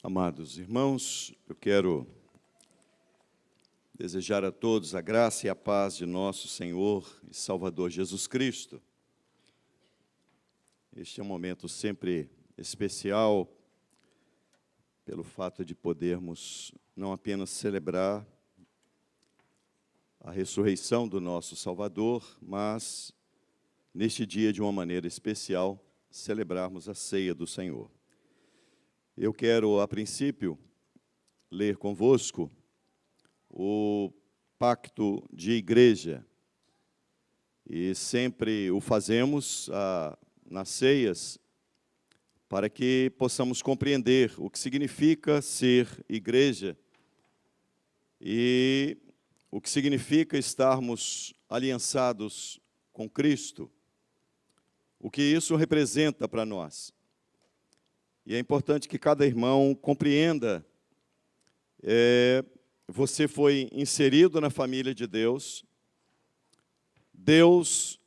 Amados irmãos, eu quero desejar a todos a graça e a paz de nosso Senhor e Salvador Jesus Cristo. Este é um momento sempre especial pelo fato de podermos não apenas celebrar a ressurreição do nosso Salvador, mas, neste dia, de uma maneira especial, celebrarmos a ceia do Senhor. Eu quero, a princípio, ler convosco o Pacto de Igreja. E sempre o fazemos nas ceias para que possamos compreender o que significa ser igreja e o que significa estarmos aliançados com Cristo, o que isso representa para nós. E é importante que cada irmão compreenda, você foi inserido na família de Deus, Deus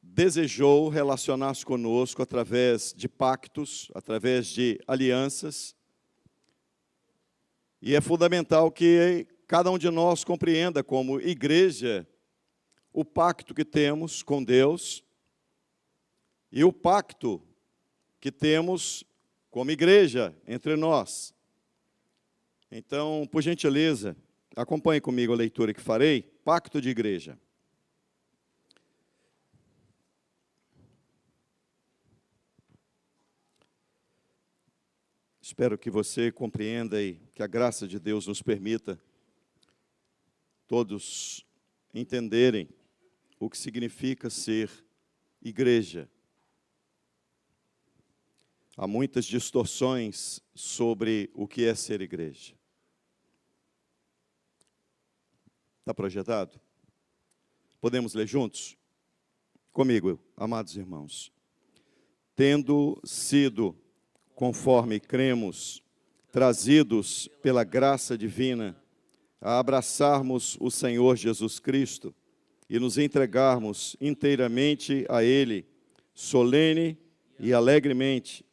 desejou relacionar-se conosco através de pactos, através de alianças, e é fundamental que cada um de nós compreenda como igreja o pacto que temos com Deus e o pacto que temos como igreja entre nós. Então, por gentileza, acompanhe comigo a leitura que farei, Pacto de Igreja. Espero que você compreenda e que a graça de Deus nos permita todos entenderem o que significa ser igreja. Há muitas distorções sobre o que é ser igreja. Está projetado? Podemos ler juntos? Comigo, amados irmãos. Tendo sido, conforme cremos, trazidos pela graça divina, a abraçarmos o Senhor Jesus Cristo e nos entregarmos inteiramente a Ele, solene e alegremente,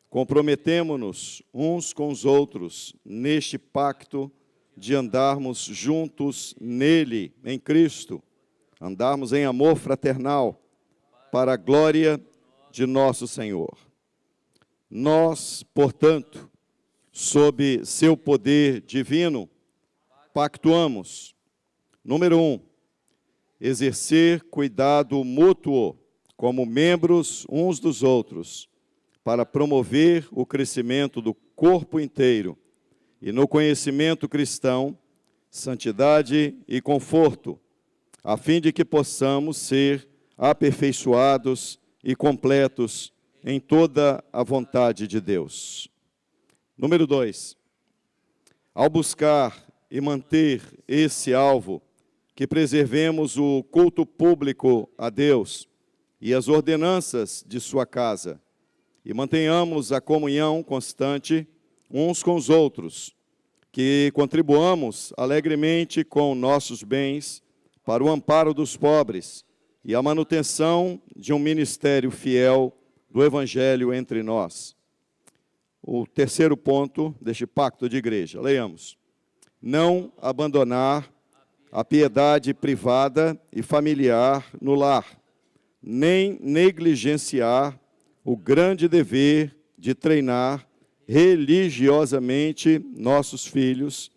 comprometemo-nos uns com os outros neste pacto de andarmos juntos nele, em Cristo, andarmos em amor fraternal, para a glória de nosso Senhor. Nós, portanto, sob seu poder divino, pactuamos. Número 1, exercer cuidado mútuo como membros uns dos outros, para promover o crescimento do corpo inteiro e no conhecimento cristão, santidade e conforto, a fim de que possamos ser aperfeiçoados e completos em toda a vontade de Deus. Número 2, ao buscar e manter esse alvo, que preservemos o culto público a Deus e as ordenanças de sua casa, e mantenhamos a comunhão constante uns com os outros, que contribuamos alegremente com nossos bens para o amparo dos pobres e a manutenção de um ministério fiel do Evangelho entre nós. O terceiro ponto deste pacto de igreja, leiamos. Não abandonar a piedade privada e familiar no lar, nem negligenciar o grande dever de treinar religiosamente nossos filhos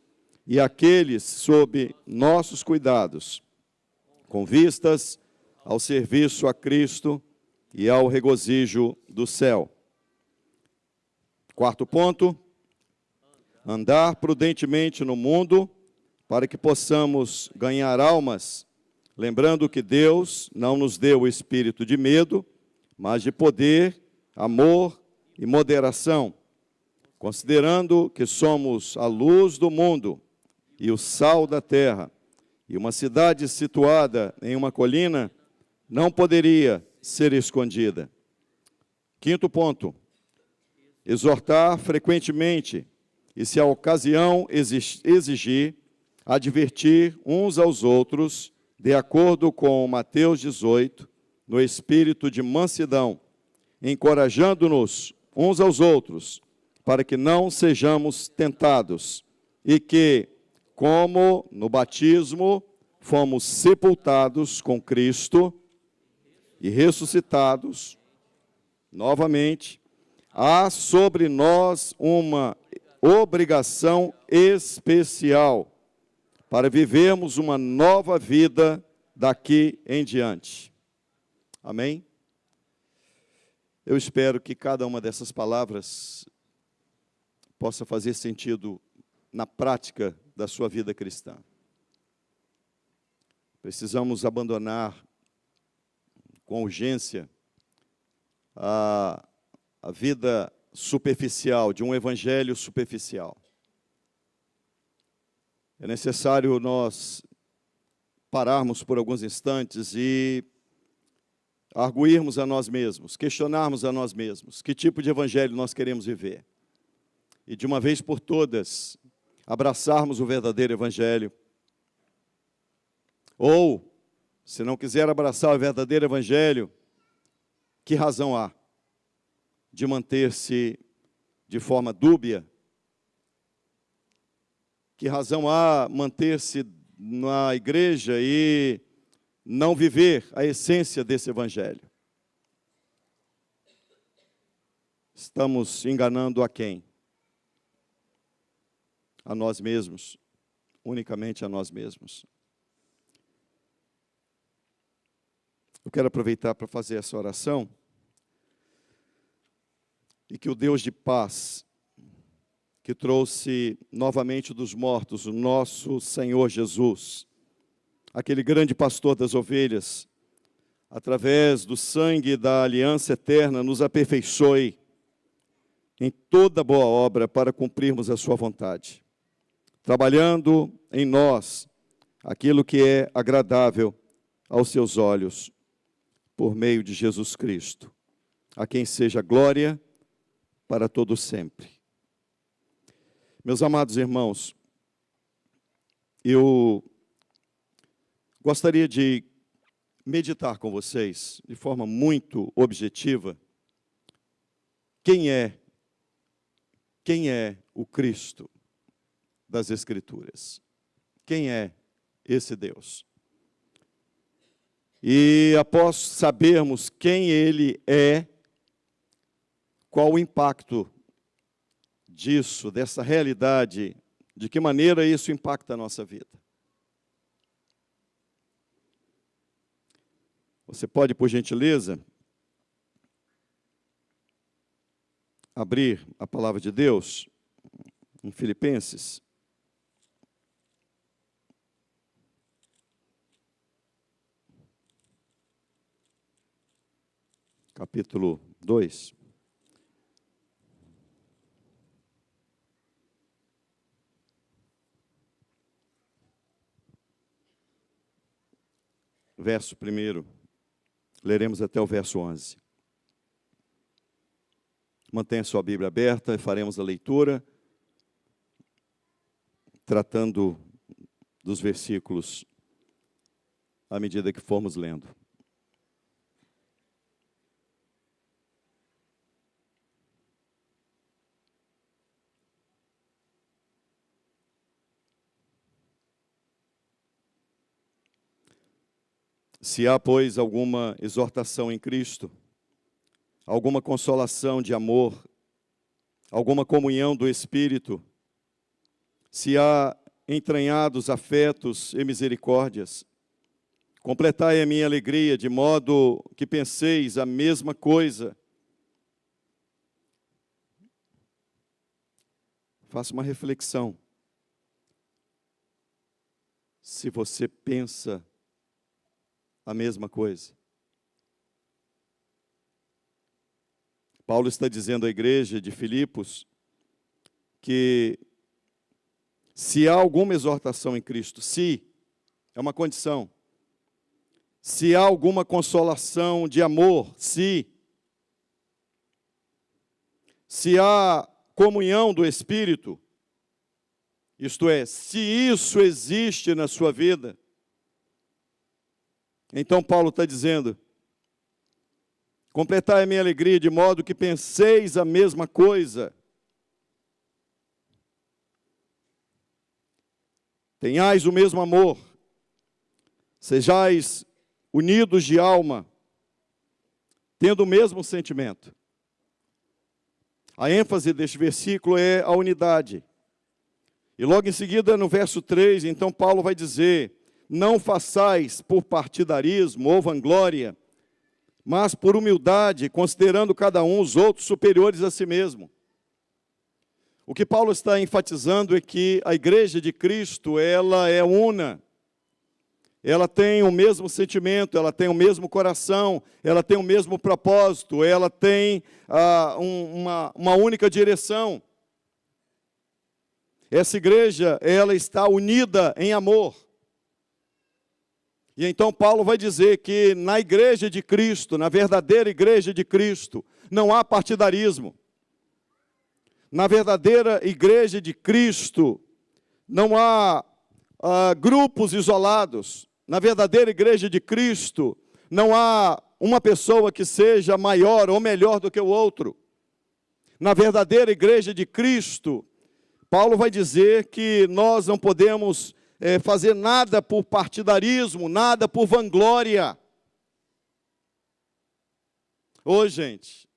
e aqueles sob nossos cuidados, com vistas ao serviço a Cristo e ao regozijo do céu. Quarto ponto, andar prudentemente no mundo para que possamos ganhar almas, lembrando que Deus não nos deu o espírito de medo, mas de poder, amor e moderação, considerando que somos a luz do mundo e o sal da terra, e uma cidade situada em uma colina não poderia ser escondida. Quinto ponto, exortar frequentemente e, se a ocasião exigir, advertir uns aos outros, de acordo com Mateus 18, no espírito de mansidão, encorajando-nos uns aos outros, para que não sejamos tentados, e que, como no batismo fomos sepultados com Cristo e ressuscitados novamente, há sobre nós uma obrigação especial para vivermos uma nova vida daqui em diante. Amém? Eu espero que cada uma dessas palavras possa fazer sentido na prática da sua vida cristã. Precisamos abandonar com urgência a vida superficial, de um evangelho superficial. É necessário nós pararmos por alguns instantes e arguirmos a nós mesmos, questionarmos a nós mesmos, que tipo de evangelho nós queremos viver. E de uma vez por todas, abraçarmos o verdadeiro evangelho. Ou, se não quiser abraçar o verdadeiro evangelho, que razão há de manter-se de forma dúbia? Que razão há manter-se na igreja e não viver a essência desse evangelho? Estamos enganando a quem? A nós mesmos, unicamente a nós mesmos. Eu quero aproveitar para fazer essa oração e que o Deus de paz, que trouxe novamente dos mortos o nosso Senhor Jesus, aquele grande pastor das ovelhas, através do sangue da aliança eterna, nos aperfeiçoe em toda boa obra para cumprirmos a sua vontade, trabalhando em nós aquilo que é agradável aos seus olhos, por meio de Jesus Cristo, a quem seja glória para todo sempre. Meus amados irmãos, eu gostaria de meditar com vocês, de forma muito objetiva, quem é o Cristo das Escrituras? Quem é esse Deus? E após sabermos quem Ele é, qual o impacto disso, dessa realidade, de que maneira isso impacta a nossa vida. Você pode, por gentileza, abrir a palavra de Deus em Filipenses, capítulo 2. Verso 1, leremos até o verso 11. Mantenha sua Bíblia aberta e faremos a leitura, tratando dos versículos à medida que formos lendo. Se há, pois, alguma exortação em Cristo, alguma consolação de amor, alguma comunhão do Espírito, se há entranhados afetos e misericórdias, completai a minha alegria, de modo que penseis a mesma coisa. Faça uma reflexão. Se você pensa a mesma coisa. Paulo está dizendo à igreja de Filipos que se há alguma exortação em Cristo, se, é uma condição. Se há alguma consolação de amor, se há comunhão do Espírito, isto é, se isso existe na sua vida, então Paulo está dizendo, completai a minha alegria de modo que penseis a mesma coisa, tenhais o mesmo amor, sejais unidos de alma, tendo o mesmo sentimento. A ênfase deste versículo é a unidade. E logo em seguida, no verso 3, então Paulo vai dizer: não façais por partidarismo ou vanglória, mas por humildade, considerando cada um os outros superiores a si mesmo. O que Paulo está enfatizando é que a igreja de Cristo, ela é una. Ela tem o mesmo sentimento, ela tem o mesmo coração, ela tem o mesmo propósito, ela tem uma única direção. Essa igreja, ela está unida em amor. E então Paulo vai dizer que na igreja de Cristo, na verdadeira igreja de Cristo, não há partidarismo. Na verdadeira igreja de Cristo, não há grupos isolados. Na verdadeira igreja de Cristo, não há uma pessoa que seja maior ou melhor do que o outro. Na verdadeira igreja de Cristo, Paulo vai dizer que nós não podemos fazer nada por partidarismo, nada por vanglória. Ô, gente,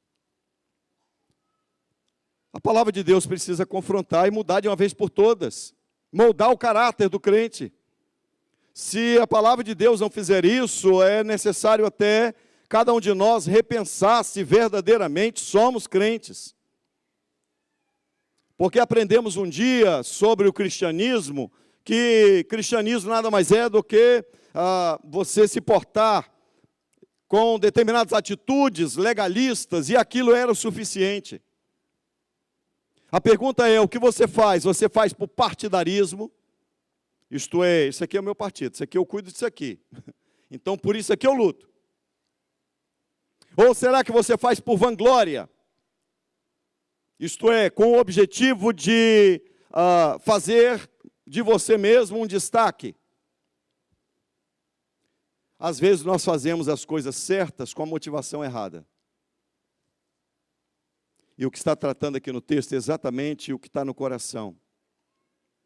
a palavra de Deus precisa confrontar e mudar de uma vez por todas, moldar o caráter do crente. Se a palavra de Deus não fizer isso, é necessário até cada um de nós repensar se verdadeiramente somos crentes. Porque aprendemos um dia sobre o cristianismo, que cristianismo nada mais é do que você se portar com determinadas atitudes legalistas, e aquilo era o suficiente. A pergunta é: o que você faz? Você faz por partidarismo? Isto é, isso aqui é o meu partido, isso aqui eu cuido disso aqui. Então, por isso aqui eu luto. Ou será que você faz por vanglória? Isto é, com o objetivo de fazer de você mesmo um destaque. Às vezes nós fazemos as coisas certas com a motivação errada. E o que está tratando aqui no texto é exatamente o que está no coração,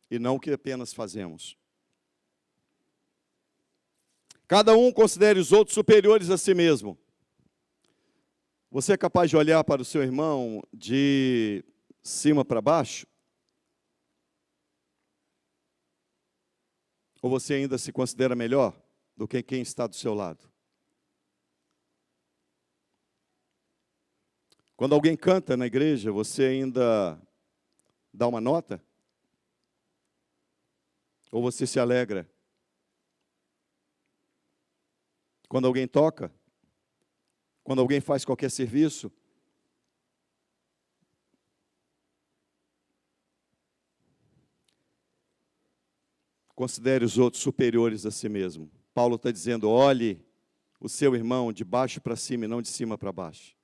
e não o que apenas fazemos. Cada um considere os outros superiores a si mesmo. Você é capaz de olhar para o seu irmão de cima para baixo? Ou você ainda se considera melhor do que quem está do seu lado? Quando alguém canta na igreja, você ainda dá uma nota? Ou você se alegra? Quando alguém toca? Quando alguém faz qualquer serviço? Considere os outros superiores a si mesmo. Paulo está dizendo: olhe o seu irmão de baixo para cima e não de cima para baixo.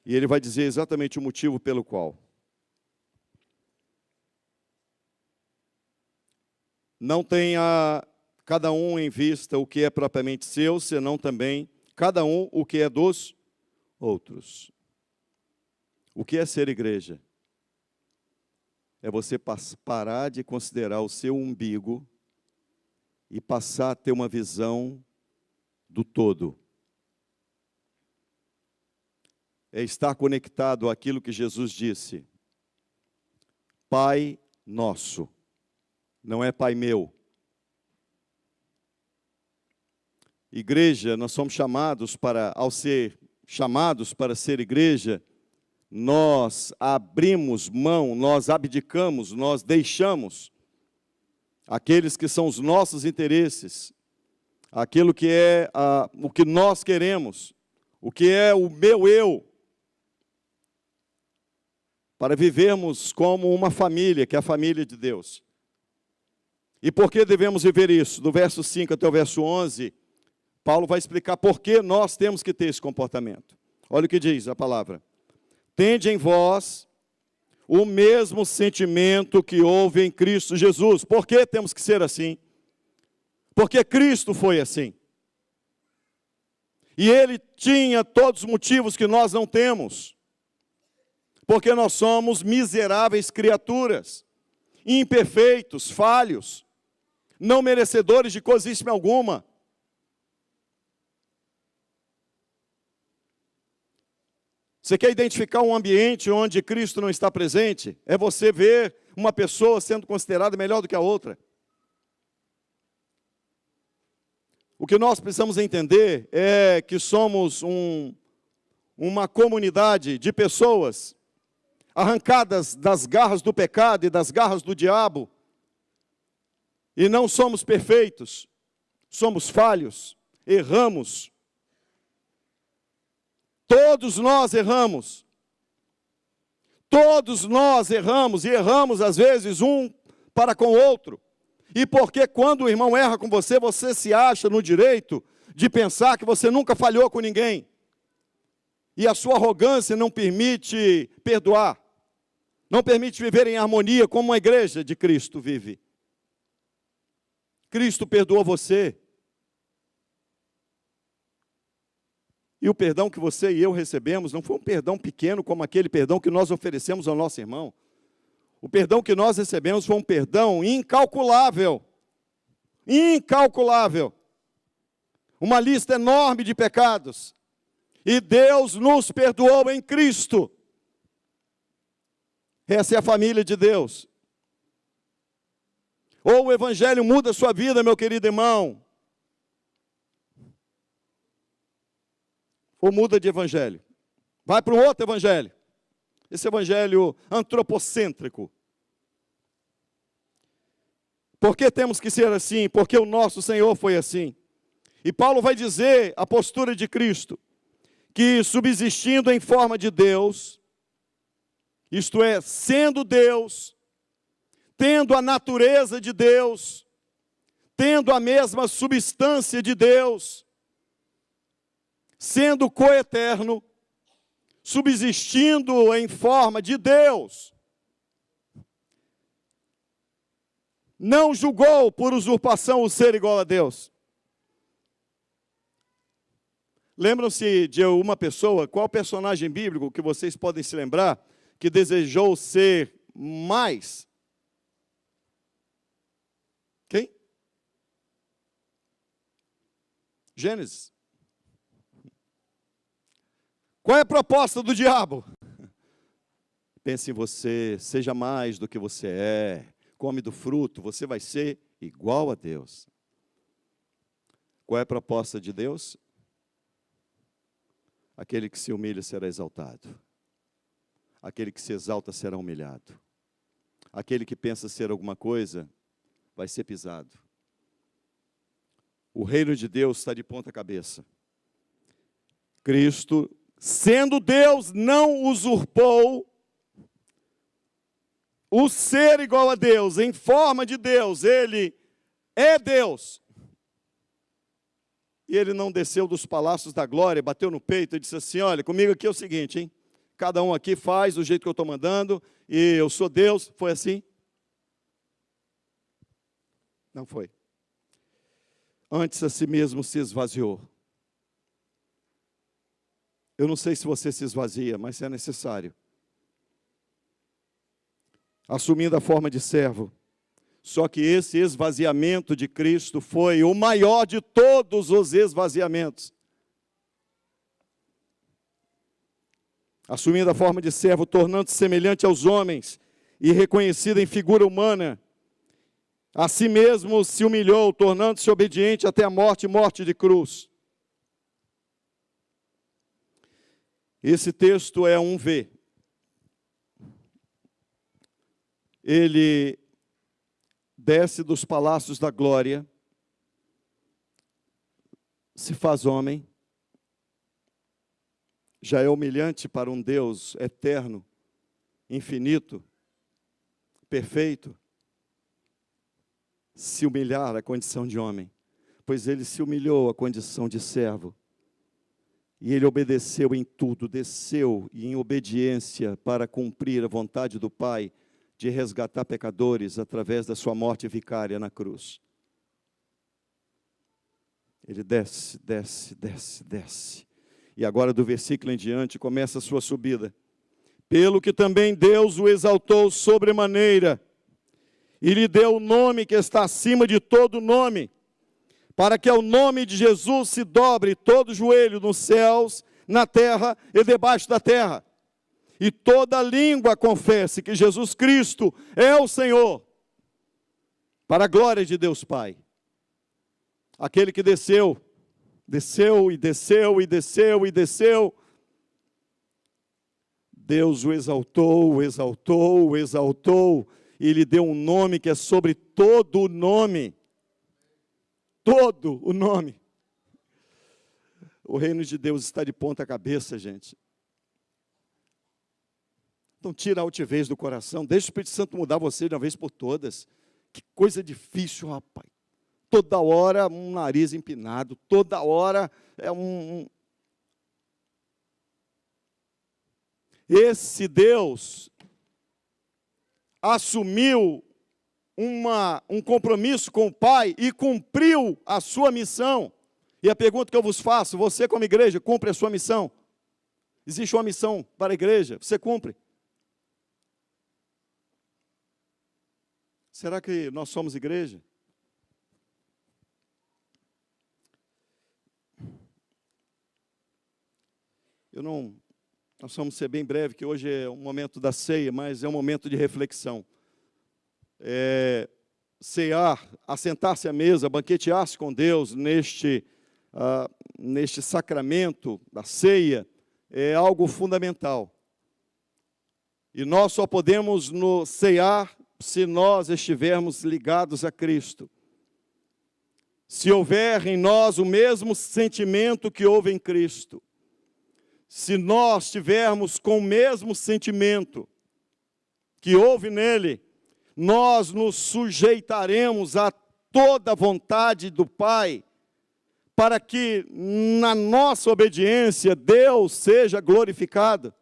E ele vai dizer exatamente o motivo pelo qual. Não tenha cada um em vista o que é propriamente seu, senão também cada um o que é dos outros. O que é ser igreja? É você parar de considerar o seu umbigo e passar a ter uma visão do todo. É estar conectado àquilo que Jesus disse: Pai nosso, não é Pai meu. Igreja, nós somos chamados para, ao ser chamados para ser igreja, nós abrimos mão, nós abdicamos, nós deixamos aqueles que são os nossos interesses, aquilo que é o que nós queremos, o que é o meu eu, para vivermos como uma família, que é a família de Deus. E por que devemos viver isso? Do verso 5 até o verso 11, Paulo vai explicar por que nós temos que ter esse comportamento. Olha o que diz a palavra: tende em vós o mesmo sentimento que houve em Cristo Jesus. Por que temos que ser assim? Porque Cristo foi assim. E Ele tinha todos os motivos que nós não temos. Porque nós somos miseráveis criaturas, imperfeitos, falhos. não merecedores de cosíssima alguma. Você quer identificar um ambiente onde Cristo não está presente? É você ver uma pessoa sendo considerada melhor do que a outra. O que nós precisamos entender é que somos uma comunidade de pessoas arrancadas das garras do pecado e das garras do diabo. E não somos perfeitos, somos falhos, erramos. Todos nós erramos. Todos nós erramos, e erramos às vezes um para com o outro. E porque quando o irmão erra com você, você se acha no direito de pensar que você nunca falhou com ninguém. E a sua arrogância não permite perdoar. Não permite viver em harmonia como a igreja de Cristo vive. Cristo perdoou você. E o perdão que você e eu recebemos não foi um perdão pequeno como aquele perdão que nós oferecemos ao nosso irmão. O perdão que nós recebemos foi um perdão incalculável. Incalculável. Uma lista enorme de pecados. E Deus nos perdoou em Cristo. Essa é a família de Deus. Ou o Evangelho muda a sua vida, meu querido irmão, ou muda de evangelho. Vai para um outro evangelho. Esse evangelho antropocêntrico. Por que temos que ser assim? Porque o nosso Senhor foi assim. E Paulo vai dizer a postura de Cristo, que subsistindo em forma de Deus, isto é, sendo Deus, tendo a natureza de Deus, tendo a mesma substância de Deus, sendo coeterno, subsistindo em forma de Deus, não julgou por usurpação o ser igual a Deus. Lembram-se de uma pessoa, qual personagem bíblico que vocês podem se lembrar, que desejou ser mais? Quem? Gênesis. Qual é a proposta do diabo? Pense em você, seja mais do que você é, come do fruto, você vai ser igual a Deus. Qual é a proposta de Deus? Aquele que se humilha será exaltado. Aquele que se exalta será humilhado. Aquele que pensa ser alguma coisa, vai ser pisado. O reino de Deus está de ponta cabeça. Cristo, sendo Deus, não usurpou o ser igual a Deus, em forma de Deus. Ele é Deus. E ele não desceu dos palácios da glória, bateu no peito e disse assim: olha, comigo aqui é o seguinte, hein? Cada um aqui faz do jeito que eu estou mandando, e eu sou Deus. Foi assim? Não foi. Antes a si mesmo se esvaziou. Eu não sei se você se esvazia, mas é necessário. Assumindo a forma de servo. Só que esse esvaziamento de Cristo foi o maior de todos os esvaziamentos. Assumindo a forma de servo, tornando-se semelhante aos homens e reconhecido em figura humana, a si mesmo se humilhou, tornando-se obediente até a morte, morte de cruz. Esse texto é um V. Ele desce dos palácios da glória, se faz homem, já é humilhante para um Deus eterno, infinito, perfeito, se humilhar à condição de homem, pois ele se humilhou à condição de servo, e ele obedeceu em tudo, desceu em obediência para cumprir a vontade do Pai, de resgatar pecadores através da sua morte vicária na cruz. Ele desce, desce, desce, desce. E agora do versículo em diante começa a sua subida. Pelo que também Deus o exaltou sobremaneira e lhe deu o nome que está acima de todo nome, para que ao nome de Jesus se dobre todo joelho nos céus, na terra e debaixo da terra, e toda língua confesse que Jesus Cristo é o Senhor, para a glória de Deus Pai. Aquele que desceu e desceu e desceu e desceu, Deus o exaltou, o exaltou, o exaltou, e lhe deu um nome que é sobre todo o nome. Todo o nome. O reino de Deus está de ponta cabeça, gente. Então tira a altivez do coração, deixa o Espírito Santo mudar você de uma vez por todas. Que coisa difícil, rapaz. Toda hora um nariz empinado, toda hora é Esse Deus assumiu um compromisso com o Pai e cumpriu a sua missão. E a pergunta que eu vos faço, você como igreja, cumpre a sua missão? Existe uma missão para a igreja, você cumpre? Será que nós somos igreja? Nós vamos ser bem breve, que hoje é um momento da ceia, mas é um momento de reflexão. Cear, assentar-se à mesa, banquetear-se com Deus neste sacramento da ceia, é algo fundamental. E nós só podemos nos cear se nós estivermos ligados a Cristo. Se houver em nós o mesmo sentimento que houve em Cristo, se nós tivermos com o mesmo sentimento que houve nele, nós nos sujeitaremos a toda a vontade do Pai, para que na nossa obediência Deus seja glorificado.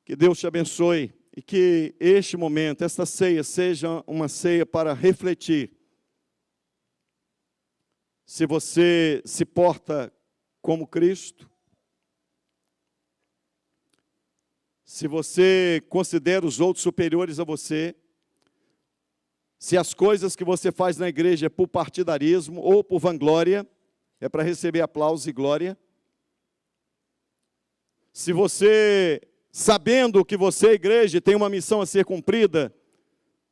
Que Deus te abençoe e que este momento, esta ceia, seja uma ceia para refletir se você se porta como Cristo, se você considera os outros superiores a você, se as coisas que você faz na igreja é por partidarismo ou por vanglória, é para receber aplauso e glória. Se você, sabendo que você, igreja, tem uma missão a ser cumprida,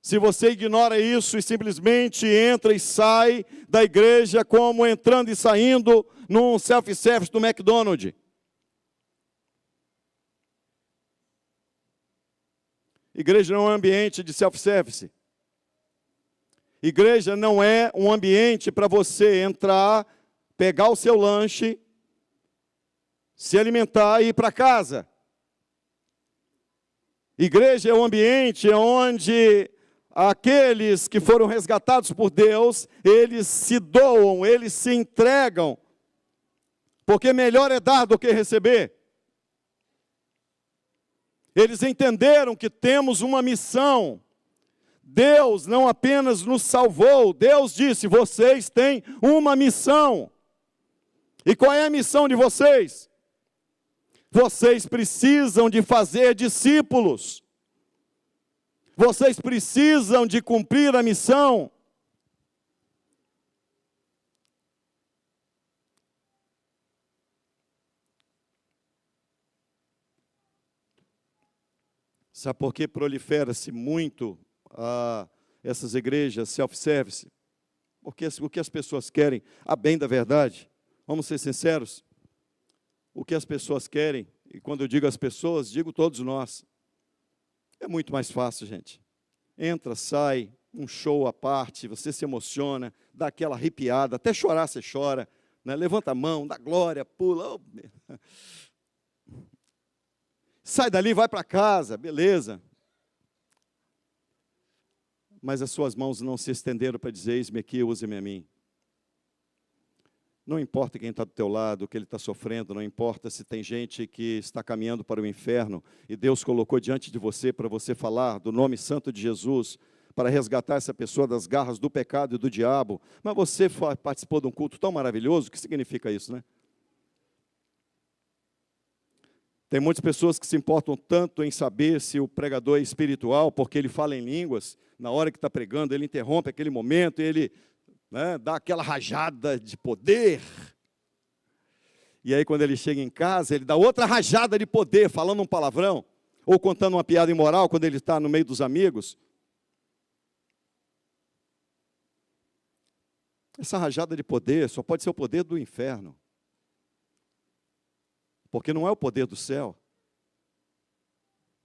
se você ignora isso e simplesmente entra e sai da igreja como entrando e saindo num self-service do McDonald's. Igreja não é um ambiente de self-service. Igreja não é um ambiente para você entrar, pegar o seu lanche, se alimentar e ir para casa. Igreja é um ambiente onde aqueles que foram resgatados por Deus, eles se doam, eles se entregam, porque melhor é dar do que receber. Eles entenderam que temos uma missão. Deus não apenas nos salvou, Deus disse, vocês têm uma missão. E qual é a missão de vocês? Vocês precisam de fazer discípulos. Vocês precisam de cumprir a missão. Sabe por que prolifera-se muito essas igrejas self-service? Porque o que as pessoas querem, a bem da verdade, vamos ser sinceros, o que as pessoas querem, e quando eu digo as pessoas, digo todos nós, é muito mais fácil, gente. Entra, sai, um show à parte, você se emociona, dá aquela arrepiada, até chorar você chora, né? Levanta a mão, dá glória, pula. Oh. Sai dali, vai para casa, beleza. Mas as suas mãos não se estenderam para dizer, eis-me aqui, use-me a mim. Não importa quem está do teu lado, o que ele está sofrendo, não importa se tem gente que está caminhando para o inferno, e Deus colocou diante de você para você falar do nome santo de Jesus, para resgatar essa pessoa das garras do pecado e do diabo, mas você participou de um culto tão maravilhoso, o que significa isso, né? Tem muitas pessoas que se importam tanto em saber se o pregador é espiritual, porque ele fala em línguas, na hora que está pregando, ele interrompe aquele momento, e ele, né, dá aquela rajada de poder. E aí, quando ele chega em casa, ele dá outra rajada de poder, falando um palavrão, ou contando uma piada imoral, quando ele está no meio dos amigos. Essa rajada de poder só pode ser o poder do inferno. Porque não é o poder do céu.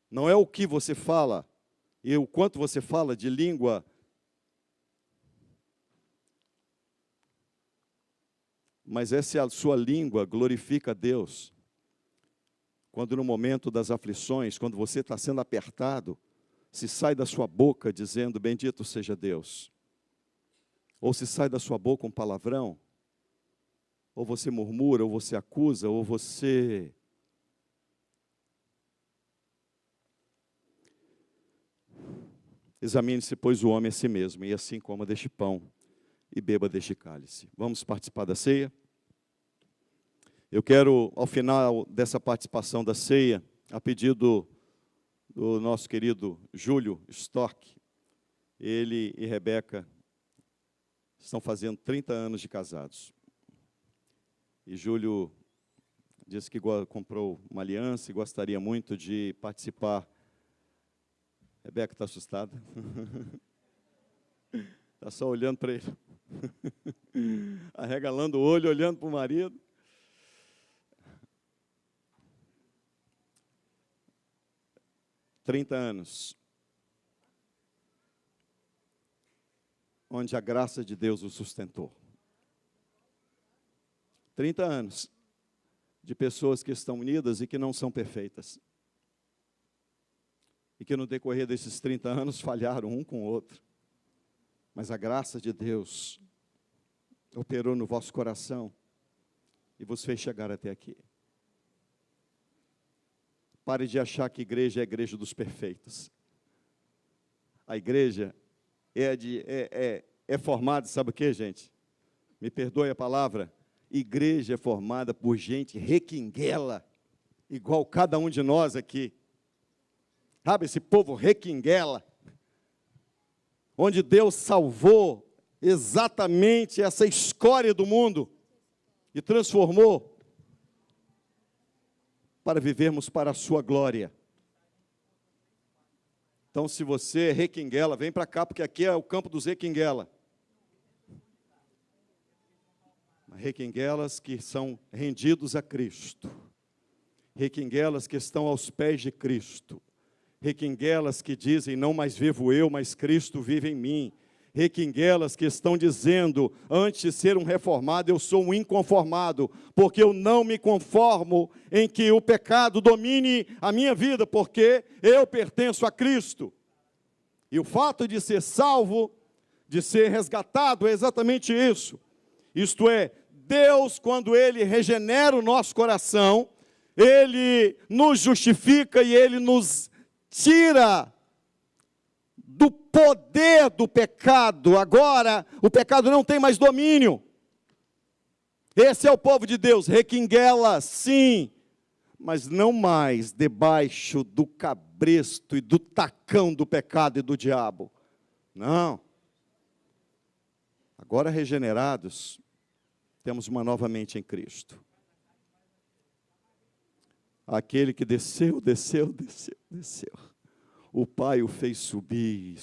Não é o que você fala e o quanto você fala de língua. Mas essa sua língua glorifica a Deus. Quando no momento das aflições, quando você está sendo apertado, se sai da sua boca dizendo, bendito seja Deus. Ou se sai da sua boca um palavrão, ou você murmura, ou você acusa, ou você... Examine-se, pois, o homem a si mesmo, e assim coma deste pão e beba deste cálice. Vamos participar da ceia? Eu quero, ao final dessa participação da ceia, a pedido do nosso querido Júlio Storck, ele e Rebeca estão fazendo 30 anos de casados. E Júlio disse que comprou uma aliança e gostaria muito de participar. Rebeca está assustada. Está só olhando para ele. Arregalando o olho, olhando para o marido. Trinta anos. Onde a graça de Deus o sustentou. 30 anos de pessoas que estão unidas e que não são perfeitas. E que no decorrer desses 30 anos falharam um com o outro. Mas a graça de Deus operou no vosso coração e vos fez chegar até aqui. Pare de achar que igreja é a igreja dos perfeitos. A igreja é formada, sabe o que, gente? Me perdoe a palavra. Igreja é formada por gente requinguela, igual cada um de nós aqui. Sabe, esse povo requinguela, onde Deus salvou exatamente essa escória do mundo e transformou para vivermos para a sua glória. Então, se você é requinguela, vem para cá, porque aqui é o campo dos requinguela. Requinguelas que são rendidos a Cristo. Requinguelas que estão aos pés de Cristo. Requinguelas que dizem, não mais vivo eu, mas Cristo vive em mim. Requinguelas que estão dizendo, antes de ser um reformado, eu sou um inconformado, porque eu não me conformo em que o pecado domine a minha vida, porque eu pertenço a Cristo. E o fato de ser salvo, de ser resgatado, é exatamente isso. Isto é, Deus, quando Ele regenera o nosso coração, Ele nos justifica e Ele nos tira do poder do pecado. Agora, o pecado não tem mais domínio. Esse é o povo de Deus, requinguela, sim, mas não mais debaixo do cabresto e do tacão do pecado e do diabo. Não. Agora regenerados, temos uma nova mente em Cristo. Aquele que desceu. O Pai o fez subir.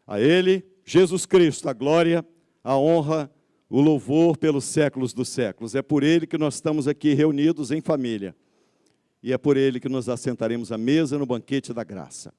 A Ele, Jesus Cristo, a glória, a honra, o louvor pelos séculos dos séculos. É por Ele que nós estamos aqui reunidos em família. E é por Ele que nos assentaremos à mesa no banquete da graça.